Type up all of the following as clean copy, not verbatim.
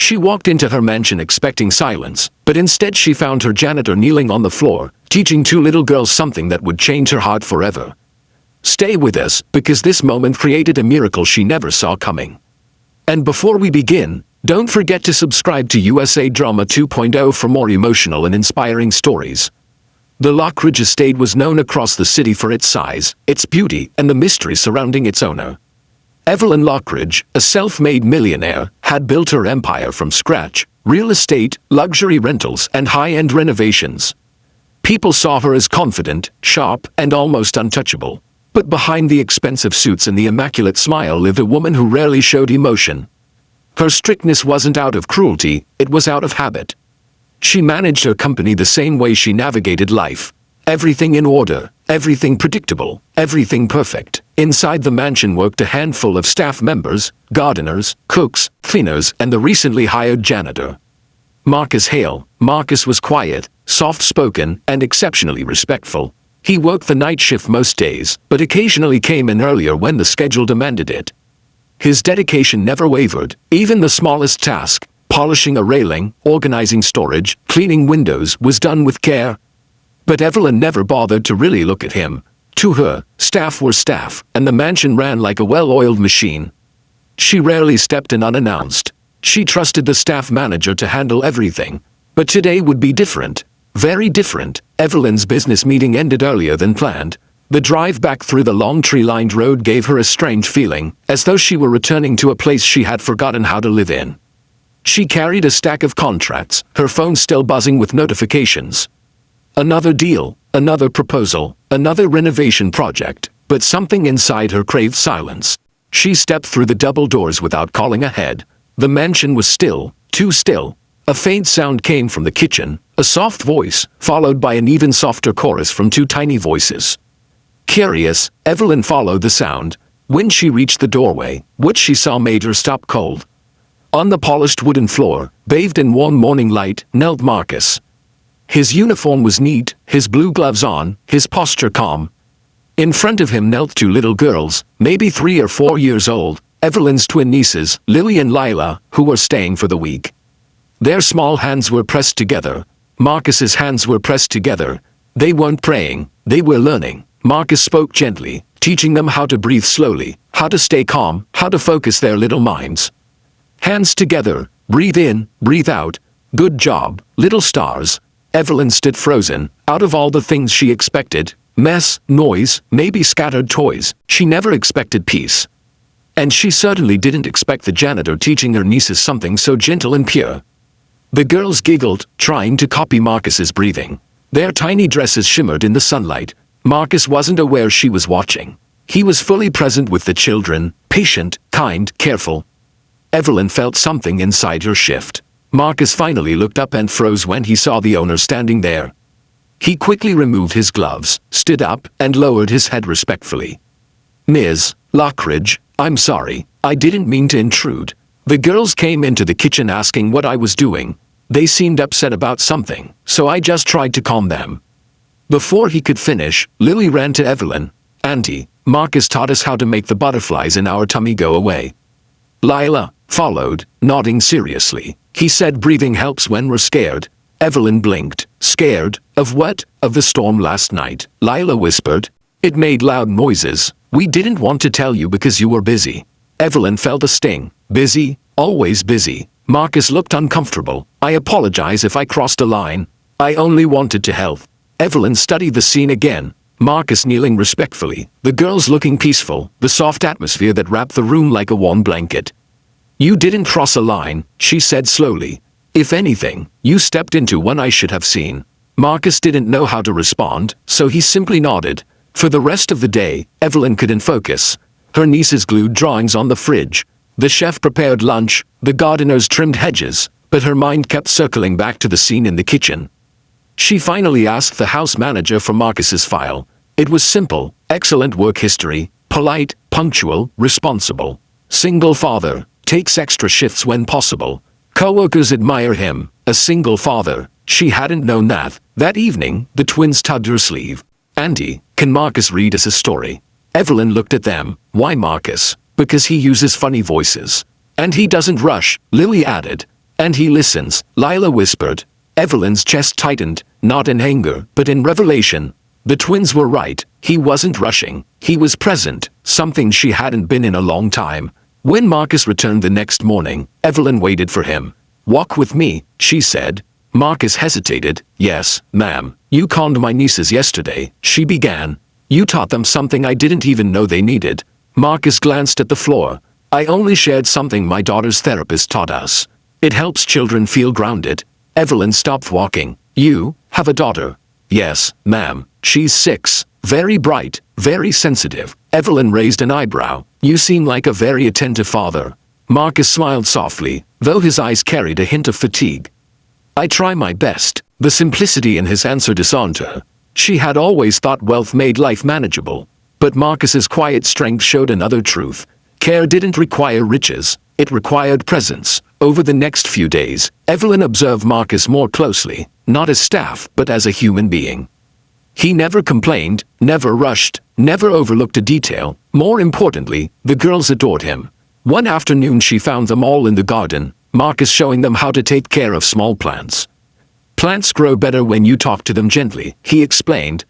She walked into her mansion expecting silence, but instead she found her janitor kneeling on the floor, teaching two little girls something that would change her heart forever. Stay with us, because this moment created a miracle she never saw coming. And before we begin, don't forget to subscribe to USA Drama 2.0 for more emotional and inspiring stories. The Lockridge estate was known across the city for its size, its beauty, and the mystery surrounding its owner. Evelyn Lockridge, a self-made millionaire, had built her empire from scratch: real estate, luxury rentals, and high-end renovations. People saw her as confident, sharp, and almost untouchable. But behind the expensive suits and the immaculate smile lived a woman who rarely showed emotion. Her strictness wasn't out of cruelty, it was out of habit. She managed her company the same way she navigated life. Everything in order, everything predictable, everything perfect. Inside the mansion worked a handful of staff members, gardeners, cooks, cleaners, and the recently hired janitor. Marcus Hale. Marcus was quiet, soft-spoken, and exceptionally respectful. He worked the night shift most days, but occasionally came in earlier when the schedule demanded it. His dedication never wavered. Even the smallest task, polishing a railing, organizing storage, cleaning windows, was done with care. But Evelyn never bothered to really look at him. To her, staff were staff, and the mansion ran like a well-oiled machine. She rarely stepped in unannounced. She trusted the staff manager to handle everything. But today would be different. Very different. Evelyn's business meeting ended earlier than planned. The drive back through the long tree-lined road gave her a strange feeling, as though she were returning to a place she had forgotten how to live in. She carried a stack of contracts, her phone still buzzing with notifications. Another deal, another proposal, another renovation project, but something inside her craved silence. She stepped through the double doors without calling ahead. The mansion was still, too still. A faint sound came from the kitchen, a soft voice, followed by an even softer chorus from two tiny voices. Curious, Evelyn followed the sound. When she reached the doorway, what she saw made her stop cold. On the polished wooden floor, bathed in warm morning light, knelt Marcus. His uniform was neat, his blue gloves on, his posture calm. In front of him knelt two little girls, maybe 3 or 4 years old, Evelyn's twin nieces, Lily and Lila, who were staying for the week. Their small hands were pressed together. Marcus's hands were pressed together. They weren't praying, they were learning. Marcus spoke gently, teaching them how to breathe slowly, how to stay calm, how to focus their little minds. Hands together, breathe in, breathe out. Good job, little stars. Evelyn stood frozen. Out of all the things she expected, mess, noise, maybe scattered toys, she never expected peace. And she certainly didn't expect the janitor teaching her nieces something so gentle and pure. The girls giggled, trying to copy Marcus's breathing. Their tiny dresses shimmered in the sunlight. Marcus wasn't aware she was watching. He was fully present with the children, patient, kind, careful. Evelyn felt something inside her shift. Marcus finally looked up and froze when he saw the owner standing there. He quickly removed his gloves, stood up, and lowered his head respectfully. "Ms. Lockridge, I'm sorry, I didn't mean to intrude." The girls came into the kitchen asking what I was doing. They seemed upset about something, so I just tried to calm them. Before he could finish, Lily ran to Evelyn. "Auntie, Marcus taught us how to make the butterflies in our tummy go away." Lila followed, nodding seriously. "He said breathing helps when we're scared." Evelyn blinked. "Scared? Of what?" "Of the storm last night," Lila whispered. "It made loud noises. We didn't want to tell you because you were busy." Evelyn felt a sting. Busy? Always busy. Marcus looked uncomfortable. "I apologize if I crossed a line. I only wanted to help." Evelyn studied the scene again. Marcus kneeling respectfully, the girls looking peaceful, the soft atmosphere that wrapped the room like a warm blanket. "You didn't cross a line," she said slowly. "If anything, you stepped into one I should have seen." Marcus didn't know how to respond, so he simply nodded. For the rest of the day, Evelyn couldn't focus. Her nieces glued drawings on the fridge. The chef prepared lunch, the gardeners trimmed hedges, but her mind kept circling back to the scene in the kitchen. She finally asked the house manager for Marcus's file. It was simple: excellent work history, polite, punctual, responsible. Single father, takes extra shifts when possible. Coworkers admire him. A single father. She hadn't known that. That evening, the twins tugged her sleeve. "Auntie, can Marcus read us a story?" Evelyn looked at them. "Why Marcus?" "Because he uses funny voices. And he doesn't rush," Lily added. And he listens, Lila whispered. Evelyn's chest tightened, not in anger, but in revelation. The twins were right. He wasn't rushing. He was present, something she hadn't been in a long time. When Marcus returned the next morning, Evelyn waited for him. "Walk with me," she said. Marcus hesitated. "Yes, ma'am. You conned my nieces yesterday," she began. "You taught them something I didn't even know they needed." Marcus glanced at the floor. "I only shared something my daughter's therapist taught us. It helps children feel grounded." Evelyn stopped walking. "You have a daughter?" "Yes, ma'am. She's 6. Very bright, very sensitive." Evelyn raised an eyebrow. "You seem like a very attentive father." Marcus smiled softly, though his eyes carried a hint of fatigue. "I try my best." The simplicity in his answer disarmed her. She had always thought wealth made life manageable. But Marcus's quiet strength showed another truth. Care didn't require riches, it required presence. Over the next few days, Evelyn observed Marcus more closely, not as staff, but as a human being. He never complained, never rushed, never overlooked a detail. More importantly, the girls adored him. One afternoon she found them all in the garden, Marcus showing them how to take care of small plants. "Plants grow better when you talk to them gently," he explained.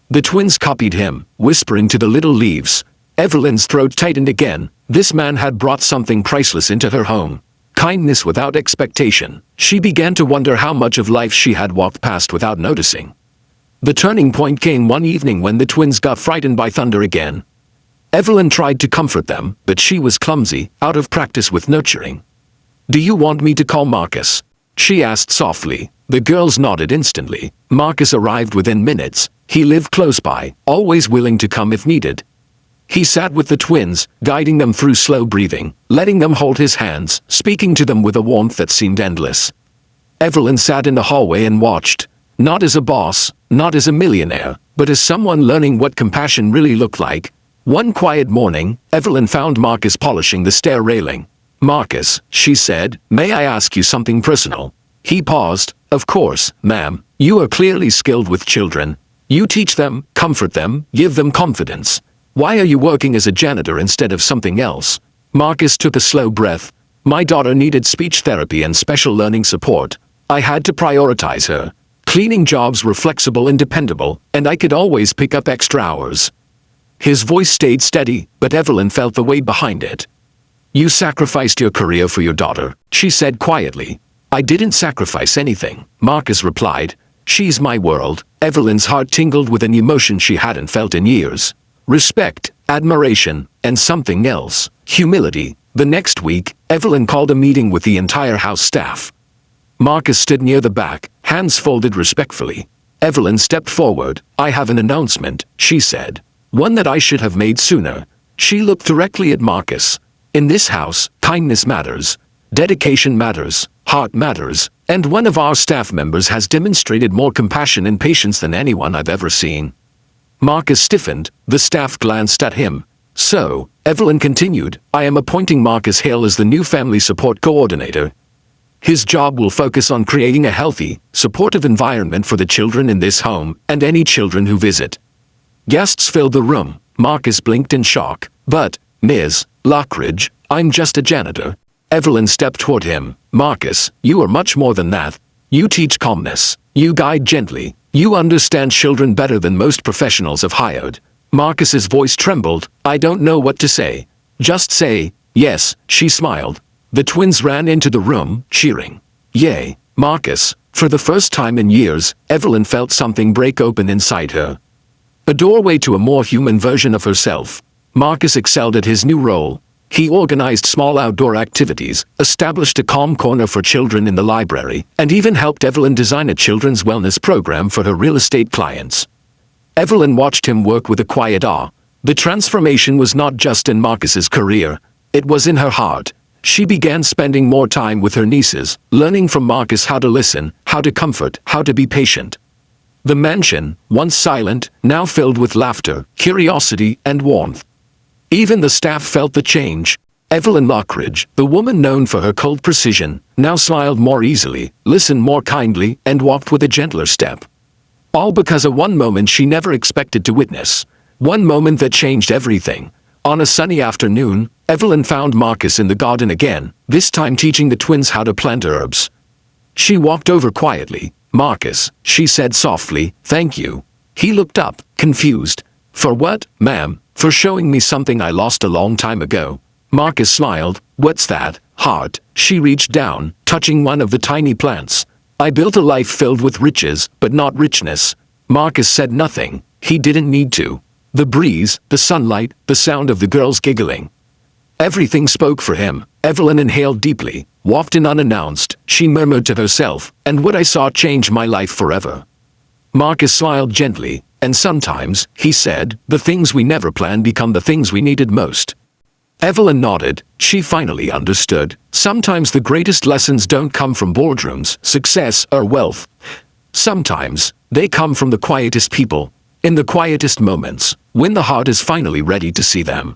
The twins copied him, whispering to the little leaves. Evelyn's throat tightened again. This man had brought something priceless into her home. Kindness without expectation. She began to wonder how much of life she had walked past without noticing. The turning point came one evening when the twins got frightened by thunder again. Evelyn tried to comfort them, but she was clumsy, out of practice with nurturing. "Do you want me to call Marcus?" she asked softly. The girls nodded instantly. Marcus arrived within minutes. He lived close by, always willing to come if needed. He sat with the twins, guiding them through slow breathing, letting them hold his hands, speaking to them with a warmth that seemed endless. Evelyn sat in the hallway and watched, not as a boss, not as a millionaire, but as someone learning what compassion really looked like. One quiet morning, Evelyn found Marcus polishing the stair railing. "Marcus," she said, "may I ask you something personal?" He paused. "Of course, ma'am. You are clearly skilled with children. You teach them, comfort them, give them confidence. Why are you working as a janitor instead of something else?" Marcus took a slow breath. "My daughter needed speech therapy and special learning support. I had to prioritize her. Cleaning jobs were flexible and dependable, and I could always pick up extra hours." His voice stayed steady, but Evelyn felt the weight behind it. "You sacrificed your career for your daughter," she said quietly. "I didn't sacrifice anything," Marcus replied. "She's my world." Evelyn's heart tingled with an emotion she hadn't felt in years. Respect, admiration, and something else, humility. The next week, Evelyn called a meeting with the entire house staff. Marcus stood near the back, hands folded respectfully. Evelyn stepped forward. "I have an announcement," she said. "One that I should have made sooner." She looked directly at Marcus. "In this house, kindness matters. Dedication matters. Heart matters. And one of our staff members has demonstrated more compassion and patience than anyone I've ever seen." Marcus stiffened. The staff glanced at him. "So," Evelyn continued, "I am appointing Marcus Hale as the new family support coordinator. His job will focus on creating a healthy, supportive environment for the children in this home and any children who visit." Guests filled the room. Marcus blinked in shock. "But, Ms. Lockridge, I'm just a janitor." Evelyn stepped toward him. "Marcus, you are much more than that. You teach calmness. You guide gently. You understand children better than most professionals have hired." Marcus's voice trembled. "I don't know what to say." "Just say, yes," she smiled. The twins ran into the room, cheering. "Yay, Marcus." For the first time in years, Evelyn felt something break open inside her. A doorway to a more human version of herself. Marcus excelled at his new role. He organized small outdoor activities, established a calm corner for children in the library, and even helped Evelyn design a children's wellness program for her real estate clients. Evelyn watched him work with a quiet awe. The transformation was not just in Marcus's career, it was in her heart. She began spending more time with her nieces, learning from Marcus how to listen, how to comfort, how to be patient. The mansion, once silent, now filled with laughter, curiosity, and warmth. Even the staff felt the change. Evelyn Lockridge, the woman known for her cold precision, now smiled more easily, listened more kindly, and walked with a gentler step. All because of one moment she never expected to witness. One moment that changed everything. On a sunny afternoon, Evelyn found Marcus in the garden again, this time teaching the twins how to plant herbs. She walked over quietly. "Marcus," she said softly, "thank you." He looked up, confused. "For what, ma'am?" "For showing me something I lost a long time ago." Marcus smiled. "What's that?" "Heart." She reached down, touching one of the tiny plants. "I built a life filled with riches, but not richness." Marcus said nothing. He didn't need to. The breeze, the sunlight, the sound of the girls giggling. Everything spoke for him. Evelyn inhaled deeply, walked in unannounced. She murmured to herself, "And what I saw changed my life forever." Marcus smiled gently. "And sometimes," he said, "the things we never planned become the things we needed most." Evelyn nodded. She finally understood. Sometimes the greatest lessons don't come from boardrooms, success, or wealth. Sometimes, they come from the quietest people, in the quietest moments, when the heart is finally ready to see them.